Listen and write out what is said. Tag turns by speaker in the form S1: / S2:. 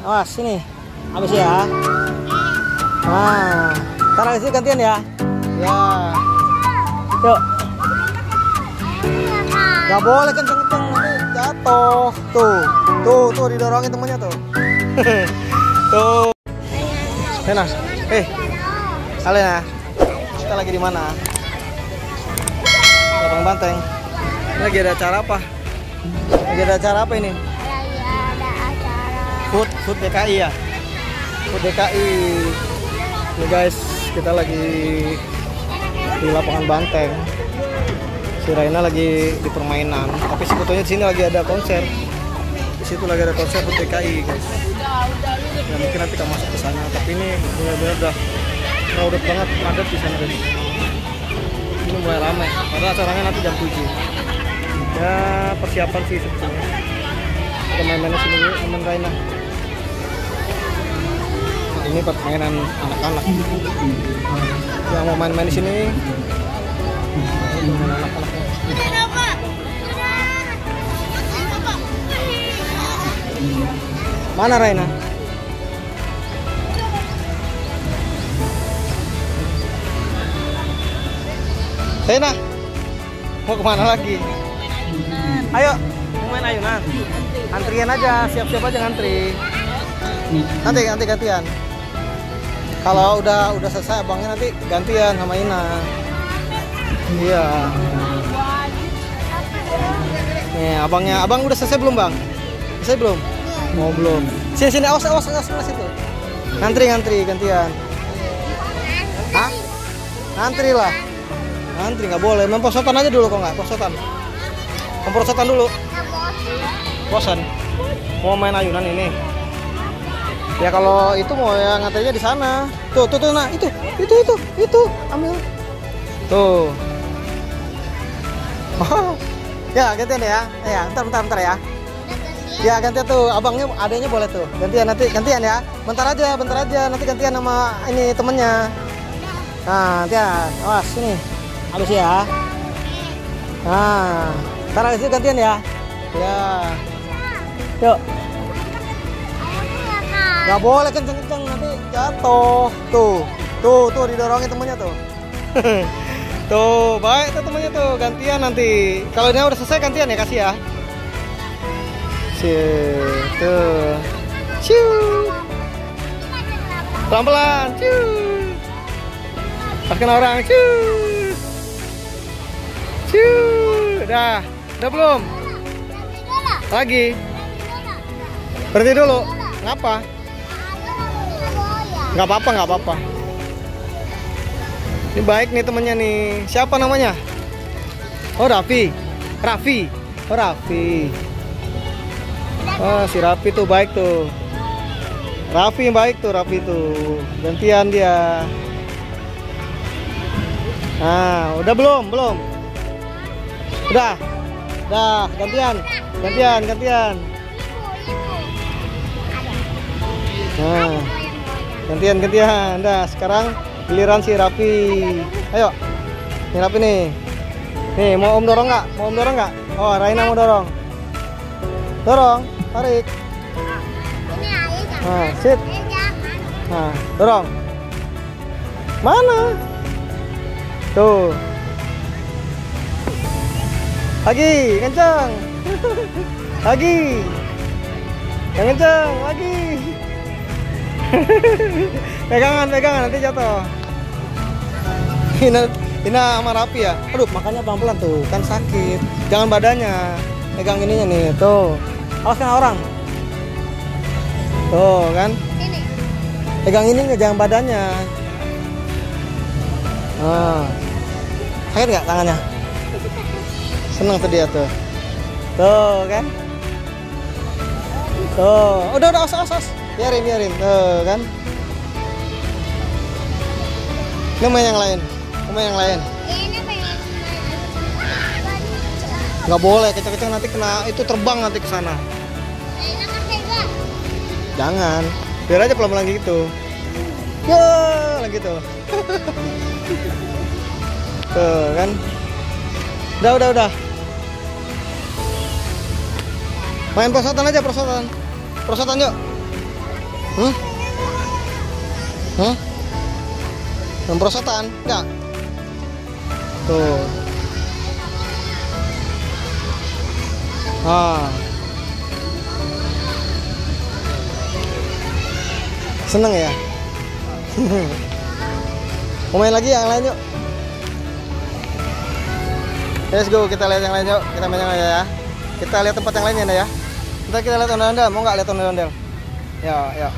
S1: awas sini. Habis ya. Nah, ntar lagi sih gantian ya. Ya. Yuk. Gak boleh kenceng-kenceng nanti jatuh. Tuh didorongin temennya tuh. Tuh. Nah, kalian ya. Kita lagi di mana? Lapang Banteng. Ini lagi ada acara apa? Lagi ada acara apa ini?
S2: Ada acara
S1: Food DKI ya. Food DKI. Ini guys, kita lagi di lapangan Banteng. Si Raina lagi di permainan, tapi sebetulnya di sini lagi ada konser. Di situ lagi ada konser Food DKI guys. Ya mungkin nanti kita masuk ke sana, tapi ini benar-benar udah crowded banget, padat di sana guys. Ini mulai ramai, karena acaranya nanti jam 7. Ya persiapan sih sebetulnya. Kita main-mainnya sini dulu teman Raina. Ini permainan anak-anak. Yang mau main-main di sini, anak-anak. Mana Raina? Raina, mau kemana lagi? Ayo, mau main ayunan. Antrian aja, siap-siap aja ngantri. Nanti gantian. Kalau udah selesai abangnya nanti gantian sama Ina. Iya. Nih, abang udah selesai belum, Bang? Selesai belum? Mau belum? Sini awas situ. Ngantri gantian. Hah? Ngantri lah. Ngantri nggak boleh. Main posotan aja dulu kok nggak? Posotan. Memprosotan dulu. Bosan. Mau main ayunan ini. Ya kalau itu mau ya ngantrinya di sana. Tuh nah itu ambil. Tuh. Oh. Ya gantian ya. Ya, bentar ya. Ya gantian tuh, abangnya adanya boleh tuh. Gantian ya. Bentar aja nanti gantian sama ini temennya. Nah, gantian. Awas sini. Habis ya. Nah, ntar lagi sih gantian ya. Ya. Yuk. Gak boleh kenceng-kenceng nanti jatuh. Tuh didorongin temennya tuh. Tuh, baik tuh temennya tuh, gantian nanti. Kalau ini udah selesai gantian ya, kasih ya. Tuh. Ciu. Pelan-pelan, ciu. Paskan orang, ciu. Ciu. Udah belum? Lagi. Berhenti dulu. Ngapa? Nggak apa-apa. Ini baik nih temennya nih. Siapa namanya? Oh Raffi. Oh Raffi. Oh si Raffi tuh baik tuh. Raffi tuh. Gantian dia. Nah, udah belum? Udah. Gantian. Nah, gantian. Dah, sekarang giliran si Raffi. Ayo. Ini Raffi nih. Nih, mau Om dorong nggak? Oh, Raina mau dorong. Dorong, tarik. Nah, sit. Nah, dorong. Mana? Tuh. Lagi, kencang. Lagi. Yang kencang, lagi. Pegangan nanti jatuh. Ini sama Raffi ya. Aduh, makanya pelan-pelan tuh, kan sakit. Jangan badannya. Pegang ininya nih, tuh. Awas kena orang. Tuh, kan?
S2: Ini.
S1: Pegang ininya, jangan badannya. Nah. Sakit nggak tangannya? Seneng tuh dia tuh. Tuh, kan? Tuh. Udah, awas. Biarin. Tuh, kan? Ini main yang lain. Nggak boleh kenceng-kenceng nanti kena itu terbang nanti ke sana. Jangan. Biar aja pelan-pelan gitu. Ya, lagi tuh. Tuh kan. Udah. Main prosotan aja, prosotan yuk. Hmm? Hmm? Memprosotan? Enggak? Tuh. Ah. Seneng ya? Mau main lagi yang lain yuk. Let's go, kita lihat yang lain yuk. Kita main yang lain ya. Kita lihat tempat yang lainnya ya. Ntar kita lihat ondel-ondel. Mau nggak lihat ondel-ondel? Ya, ya.